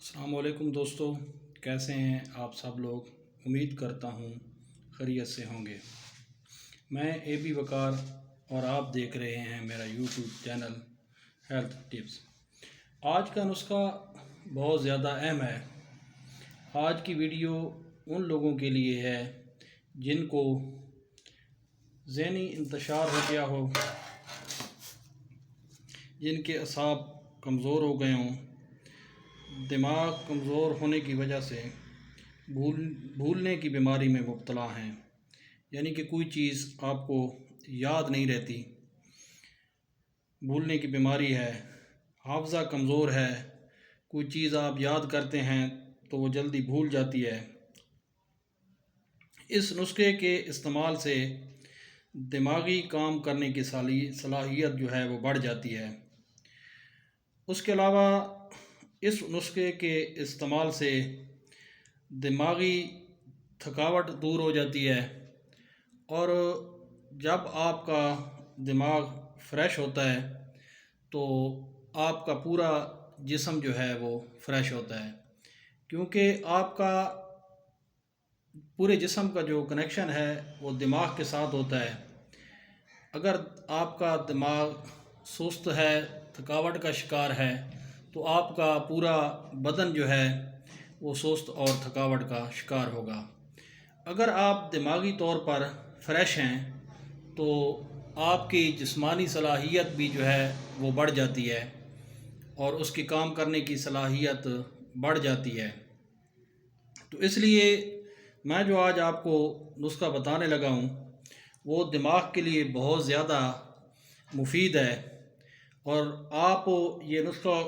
السلام علیکم دوستو، کیسے ہیں آپ سب لوگ؟ امید کرتا ہوں خیریت سے ہوں گے۔ میں اے بی وقار اور آپ دیکھ رہے ہیں میرا یوٹیوب چینل ہیلتھ ٹپس۔ آج کا نسخہ بہت زیادہ اہم ہے۔ آج کی ویڈیو ان لوگوں کے لیے ہے جن کو ذہنی انتشار ہو گیا ہو، جن کے اعصاب کمزور ہو گئے ہوں، دماغ کمزور ہونے کی وجہ سے بھولنے کی بیماری میں مبتلا ہیں، یعنی کہ کوئی چیز آپ کو یاد نہیں رہتی، بھولنے کی بیماری ہے، حافظہ کمزور ہے، کوئی چیز آپ یاد کرتے ہیں تو وہ جلدی بھول جاتی ہے۔ اس نسخے کے استعمال سے دماغی کام کرنے کی صلاحیت جو ہے وہ بڑھ جاتی ہے۔ اس کے علاوہ اس نسخے کے استعمال سے دماغی تھکاوٹ دور ہو جاتی ہے، اور جب آپ کا دماغ فریش ہوتا ہے تو آپ کا پورا جسم جو ہے وہ فریش ہوتا ہے، کیونکہ آپ کا پورے جسم کا جو کنیکشن ہے وہ دماغ کے ساتھ ہوتا ہے۔ اگر آپ کا دماغ سست ہے، تھکاوٹ کا شکار ہے، تو آپ کا پورا بدن جو ہے وہ سست اور تھکاوٹ کا شکار ہوگا۔ اگر آپ دماغی طور پر فریش ہیں تو آپ کی جسمانی صلاحیت بھی جو ہے وہ بڑھ جاتی ہے، اور اس کی کام کرنے کی صلاحیت بڑھ جاتی ہے۔ تو اس لیے میں جو آج آپ کو نسخہ بتانے لگا ہوں وہ دماغ کے لیے بہت زیادہ مفید ہے، اور آپ یہ نسخہ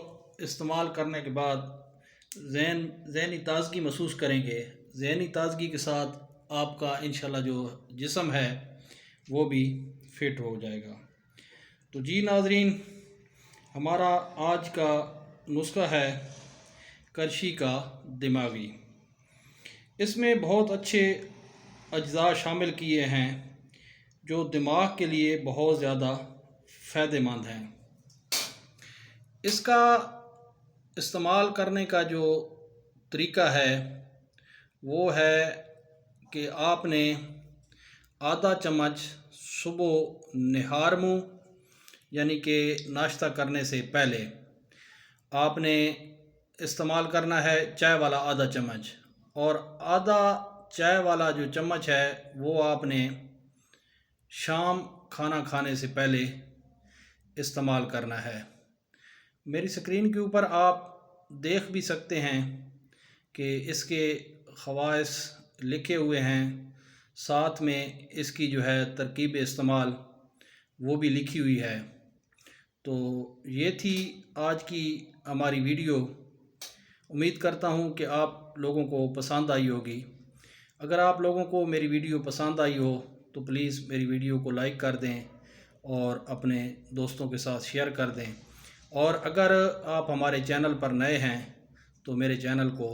استعمال کرنے کے بعد ذہنی تازگی محسوس کریں گے۔ ذہنی تازگی کے ساتھ آپ کا انشاءاللہ جو جسم ہے وہ بھی فٹ ہو جائے گا۔ تو جی ناظرین، ہمارا آج کا نسخہ ہے کرشی کا دماغی۔ اس میں بہت اچھے اجزاء شامل کیے ہیں جو دماغ کے لیے بہت زیادہ فائدہ مند ہیں۔ اس کا استعمال کرنے کا جو طریقہ ہے وہ ہے کہ آپ نے آدھا چمچ صبح نہار منہ، یعنی کہ ناشتہ کرنے سے پہلے آپ نے استعمال کرنا ہے چائے والا آدھا چمچ، اور آدھا چائے والا جو چمچ ہے وہ آپ نے شام کھانا کھانے سے پہلے استعمال کرنا ہے۔ میری سکرین کے اوپر آپ دیکھ بھی سکتے ہیں کہ اس کے خواص لکھے ہوئے ہیں، ساتھ میں اس کی جو ہے ترکیب استعمال وہ بھی لکھی ہوئی ہے۔ تو یہ تھی آج کی ہماری ویڈیو۔ امید کرتا ہوں کہ آپ لوگوں کو پسند آئی ہوگی۔ اگر آپ لوگوں کو میری ویڈیو پسند آئی ہو تو پلیز میری ویڈیو کو لائک کر دیں اور اپنے دوستوں کے ساتھ شیئر کر دیں، اور اگر آپ ہمارے چینل پر نئے ہیں تو میرے چینل کو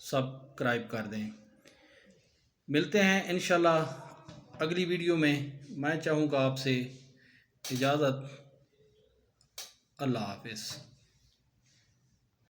سبسکرائب کر دیں۔ ملتے ہیں انشاءاللہ اگلی ویڈیو میں۔ میں چاہوں گا آپ سے اجازت۔ اللہ حافظ۔